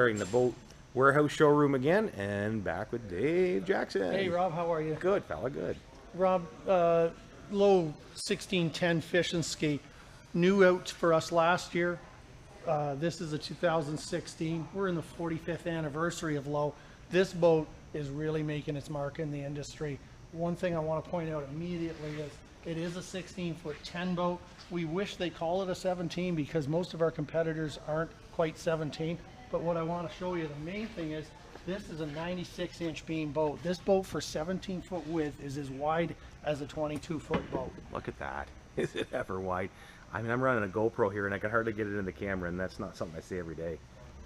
are in the boat warehouse showroom again, and back with Dave Jackson. Hey Rob, how are you? Good, fella, good. Rob, Lowe 1610 Fish and Ski, new out for us last year. This is a 2016. We're in the 45th anniversary of Lowe. This boat is really making its mark in the industry. One thing I want to point out immediately is it is a 16-foot 10 boat. We wish they call it a 17 because most of our competitors aren't quite 17. But what I want to show you, the main thing is this is a 96-inch beam boat. This boat for 17-foot width is as wide as a 22-foot boat. Look at that. Is it ever wide? I mean, I'm running a GoPro here and I can hardly get it in the camera, and that's not something I see every day.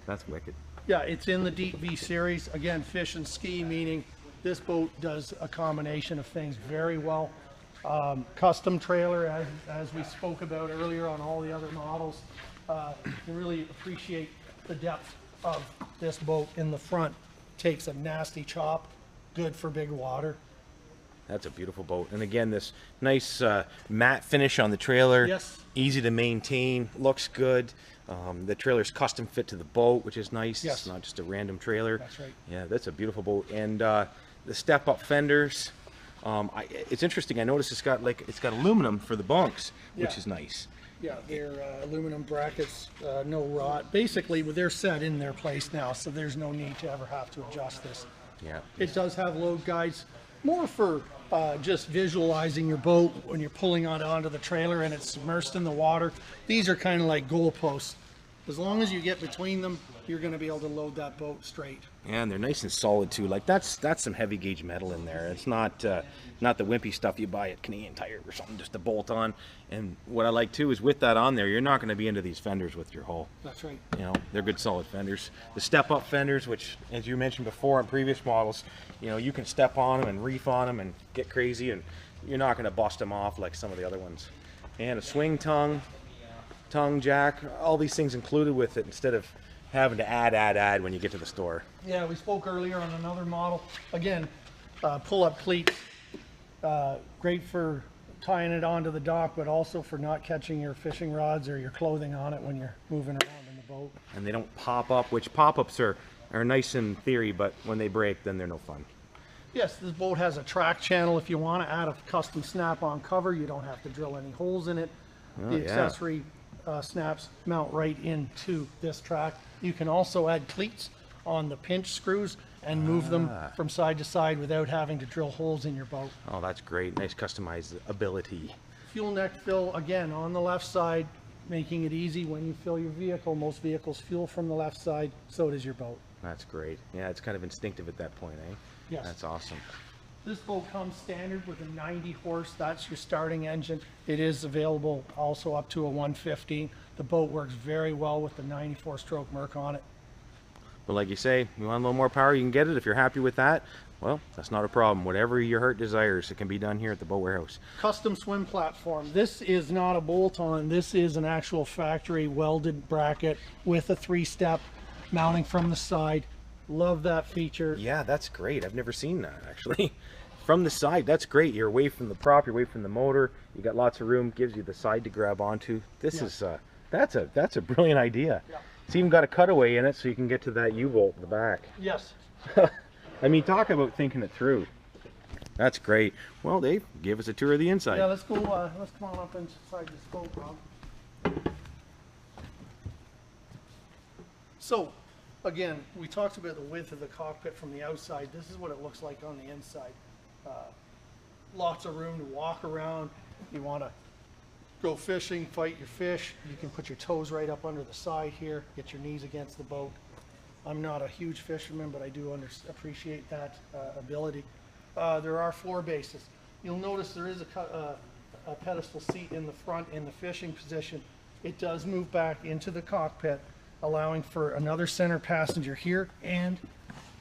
That's wicked. Yeah, it's in the Deep V series. Again, fish and ski, meaning this boat does a combination of things very well. Custom trailer, as we spoke about earlier on all the other models. You really appreciate the depth of this boat in the front. Takes a nasty chop, good for big water. That's a beautiful boat. And again, this nice matte finish on the trailer. Yes. Easy to maintain, looks good. The trailer's custom fit to the boat, which is nice. Yes. It's not just a random trailer. That's right. Yeah, that's a beautiful boat. And the step-up fenders. It's interesting. I noticed it's got aluminum for the bunks, which is nice. Yeah, they're aluminum brackets, no rot. Basically, they're set in their place now, so there's no need to ever have to adjust this. Yeah. It does have load guides, more for just visualizing your boat when you're pulling onto the trailer and it's immersed in the water. These are kind of like goalposts. As long as you get between them, you're going to be able to load that boat straight. Yeah, and they're nice and solid too. Like that's some heavy gauge metal in there. It's not the wimpy stuff you buy at Canadian Tire or something just to bolt on. And what I like too is with that on there, you're not going to be into these fenders with your hull. That's right. You know, they're good solid fenders. The step up fenders, which as you mentioned before in previous models, you know, you can step on them and reef on them and get crazy, and you're not going to bust them off like some of the other ones. And a swing tongue jack, all these things included with it instead of having to add when you get to the store. Yeah, we spoke earlier on another model. Again, pull-up cleats, great for tying it onto the dock, but also for not catching your fishing rods or your clothing on it when you're moving around in the boat. And they don't pop up, which pop-ups are nice in theory, but when they break, then they're no fun. Yes, this boat has a track channel. If you want to add a custom snap-on cover, you don't have to drill any holes in it. Oh, the accessory snaps mount right into this track. You can also add cleats on the pinch screws and move them from side to side without having to drill holes in your boat. Oh, that's great. Nice customizability. Fuel neck fill, again, on the left side, making it easy when you fill your vehicle. Most vehicles fuel from the left side, so does your boat. That's great. Yeah, it's kind of instinctive at that point, eh? Yes. That's awesome. This boat comes standard with a 90 horse. That's your starting engine. It is available also up to a 115. The boat works very well with the 94 stroke Merc on it. But like you say, you want a little more power, you can get it. If you're happy with that, well, that's not a problem. Whatever your heart desires, it can be done here at the boat warehouse. Custom swim platform. This is not a bolt-on. This is an actual factory welded bracket with a 3-step mounting from the side. Love that feature. Yeah, that's great. I've never seen that actually. From the side, that's great. You're away from the prop, you're away from the motor. You got lots of room, gives you the side to grab onto. This is that's a brilliant idea. Yeah. It's even got a cutaway in it so you can get to that U-bolt in the back. Yes. I mean, talk about thinking it through. That's great. Well, Dave, give us a tour of the inside. Yeah, let's go. Let's come on up inside this boat, Rob. So, again, we talked about the width of the cockpit from the outside. This is what it looks like on the inside. Lots of room to walk around. You want to go fishing, fight your fish. You can put your toes right up under the side here, get your knees against the boat. I'm not a huge fisherman, but I do appreciate that ability. There are 4 bases. You'll notice there is a pedestal seat in the front in the fishing position. It does move back into the cockpit, allowing for another center passenger here and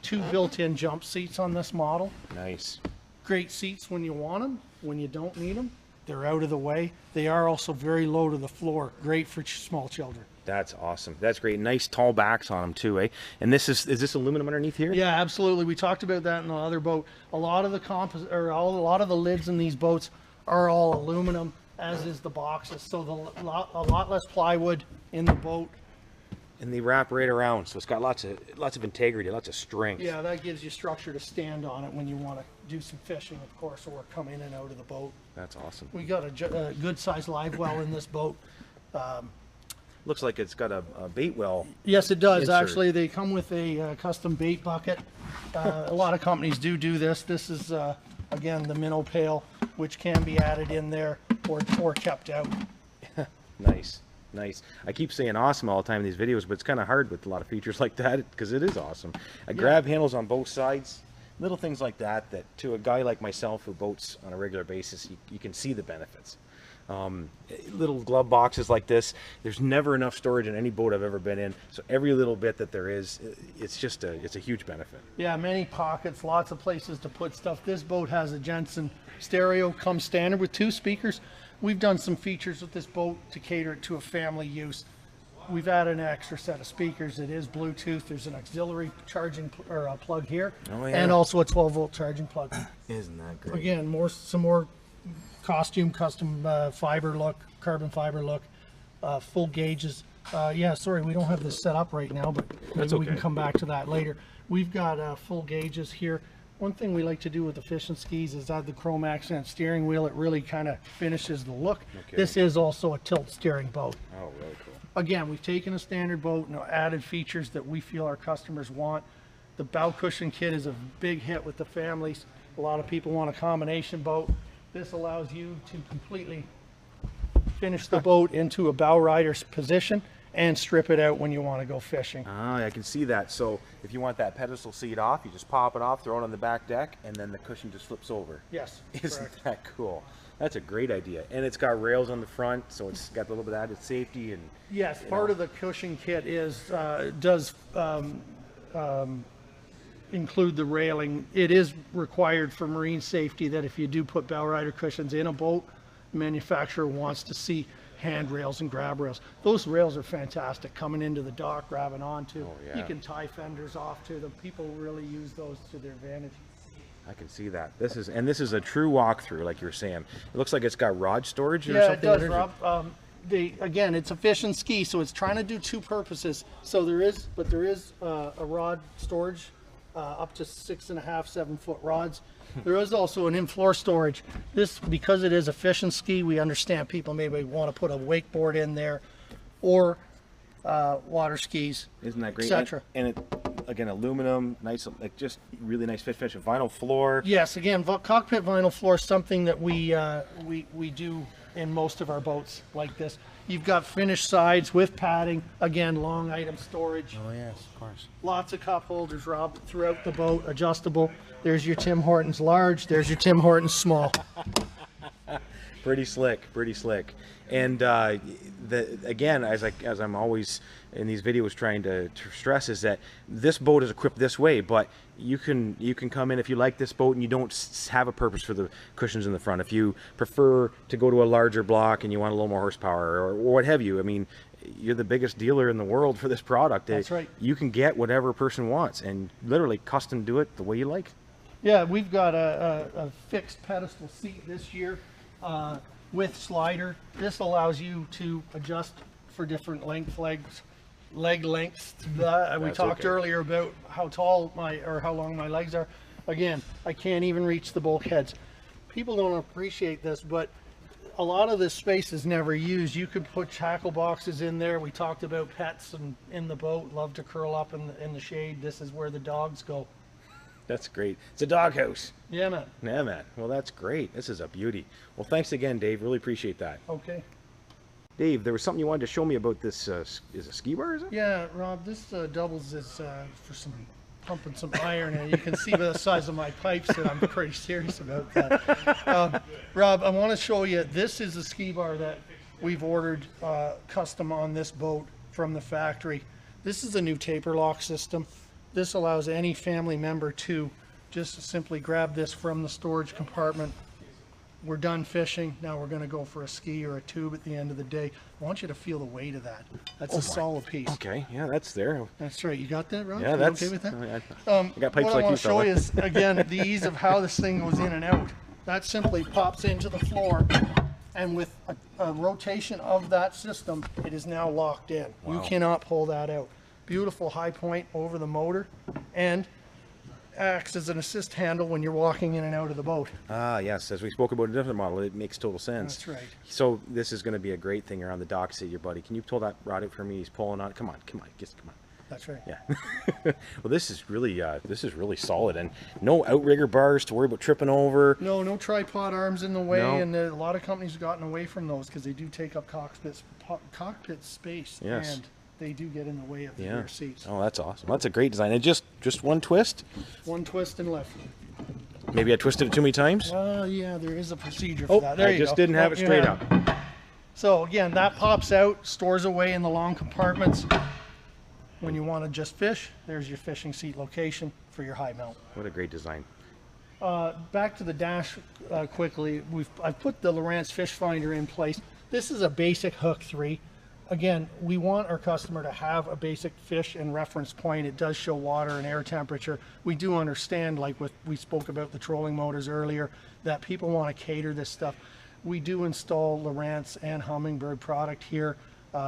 2 built-in jump seats on this model. Nice. Great seats when you want them. When you don't need them, they're out of the way. They are also very low to the floor. Great for small children. That's awesome. That's great. Nice tall backs on them too, eh? And is this aluminum underneath here? Yeah, absolutely. We talked about that in the other boat. A lot of the lot of the lids in these boats are all aluminum, as is the boxes. So a lot less plywood in the boat. And they wrap right around, so it's got lots of integrity, lots of strength. Yeah, that gives you structure to stand on it when you want to do some fishing, of course, or come in and out of the boat. That's awesome. We got a good sized live well in this boat. Looks like it's got a bait well. Yes, it does. Insert. Actually, they come with a custom bait bucket. A lot of companies do this. This is, again, the minnow pail, which can be added in there or kept out. Nice. Nice. I keep saying awesome all the time in these videos, but it's kind of hard with a lot of features like that because it is awesome. Grab handles on both sides, little things like that, that to a guy like myself who boats on a regular basis, you can see the benefits. Little glove boxes like this, there's never enough storage in any boat I've ever been in, so every little bit that there is, it's a huge benefit. Yeah, many pockets, lots of places to put stuff. This boat has a Jensen Stereo, comes standard with 2 speakers. We've done some features with this boat to cater it to a family use. We've added an extra set of speakers. It is Bluetooth. There's an auxiliary charging plug here, and also a 12-volt charging plug. Isn't that great? Again, some more custom fiber look, carbon fiber look, full gauges. Yeah, sorry, we don't have this set up right now, but maybe we can come back to that later. We've got full gauges here. One thing we like to do with the fishing skis is add the chrome accent steering wheel. It really kind of finishes the look. Okay. This is also a tilt steering boat. Oh, really cool. Again, we've taken a standard boat and added features that we feel our customers want. The bow cushion kit is a big hit with the families. A lot of people want a combination boat. This allows you to completely finish the boat into a bow rider's position and strip it out when you want to go fishing. Ah, I can see that. So if you want that pedestal seat off, you just pop it off, throw it on the back deck, and then the cushion just flips over. Yes. Isn't correct. that cool? That's a great idea. And it's got rails on the front, so it's got a little bit of added safety. And yes, part of the cushion kit does include the railing. It is required for marine safety that if you do put bow rider cushions in a boat, the manufacturer wants to see handrails and grab rails. Those rails are fantastic coming into the dock, grabbing onto. Oh, yeah. You can tie fenders off to them. People really use those to their advantage. I can see that. This is a true walkthrough, like you're saying. It looks like it's got rod storage or something. Yeah, it does, Rob. Again, it's a fish and ski, so it's trying to do 2 purposes. So there is a rod storage, up to 6.5, 7 foot rods. There is also an in-floor storage. This, because it is a fish and ski, we understand people maybe want to put a wakeboard in there, or water skis. Isn't that great? Etc. And it, again, aluminum, nice, like just really nice fish, vinyl floor. Yes, again, cockpit vinyl floor is something that we do in most of our boats like this. You've got finished sides with padding, again, long item storage. Oh yes, of course. Lots of cup holders, Rob, throughout the boat, adjustable. There's your Tim Hortons large, there's your Tim Hortons small. Pretty slick, pretty slick. And again, as I'm always in these videos trying to stress, is that this boat is equipped this way, but you can come in if you like this boat and you don't have a purpose for the cushions in the front. If you prefer to go to a larger block and you want a little more horsepower or what have you, I mean, you're the biggest dealer in the world for this product. That's right. You can get whatever a person wants and literally custom do it the way you like. Yeah, we've got a fixed pedestal seat this year with slider. This allows you to adjust for different leg lengths. We talked earlier about how tall how long my legs are. Again, I can't even reach the bulkheads. People don't appreciate this, but a lot of this space is never used. You could put tackle boxes in there. We talked about pets and in the boat love to curl up in the shade. This is where the dogs go. That's great. It's a doghouse. Yeah, man. Yeah, man. Well, that's great. This is a beauty. Well, thanks again, Dave. Really appreciate that. Okay. Dave, there was something you wanted to show me about this. Is a ski bar, is it? Yeah, Rob. This doubles as for pumping some iron, and you can see the size of my pipes, and I'm pretty serious about that. Rob, I want to show you. This is a ski bar that we've ordered custom on this boat from the factory. This is a new taper lock system. This allows any family member to just simply grab this from the storage compartment. We're done fishing. Now we're going to go for a ski or a tube at the end of the day. I want you to feel the weight of that. That's a solid piece. Okay, yeah, that's there. That's right. You got that, Rob? Yeah, that's okay with that? I got pipes like you, fella. What I want to show you is, again, the ease of how this thing goes in and out. That simply pops into the floor And with a rotation of that system, it is now locked in. You Wow. cannot pull that out. Beautiful high point over the motor, and acts as an assist handle when you're walking in and out of the boat. Ah, yes, as we spoke about a different model, it makes total sense. That's right. So this is going to be a great thing around the docks at your buddy. Can you pull that rod out for me? He's pulling on it. Come on, just come on. That's right. Yeah. Well, this is really solid, and no outrigger bars to worry about tripping over. No tripod arms in the way, No. and a lot of companies have gotten away from those because they do take up cockpit space, Yes. and they do get in the way of the Yeah. rear seats. Oh, that's awesome. That's a great design. And just one twist. One twist and left. Maybe I twisted it too many times. Yeah, there is a procedure for Oh, that. There I you just go. didn't have it You straight have up. it. So again, that pops out, stores away in the long compartments. When you want to just fish, there's your fishing seat location for your high mount. What a great design. Back to the dash quickly. I've put the Lowrance fish finder in place. This is a basic hook 3. Again, we want our customer to have a basic fish and reference point. It does show water and air temperature. We do understand, like we spoke about the trolling motors earlier, that people want to cater this stuff. We do install Lowrance and Humminbird product here.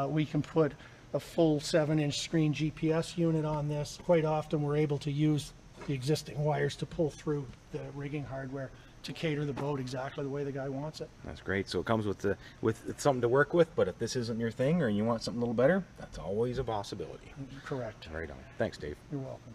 We can put a full 7-inch screen GPS unit on this. Quite often we're able to use the existing wires to pull through the rigging hardware to cater the boat exactly the way the guy wants it. That's great. So it comes with something to work with, but if this isn't your thing or you want something a little better, that's always a possibility. Correct. Right on. Thanks, Dave. You're welcome.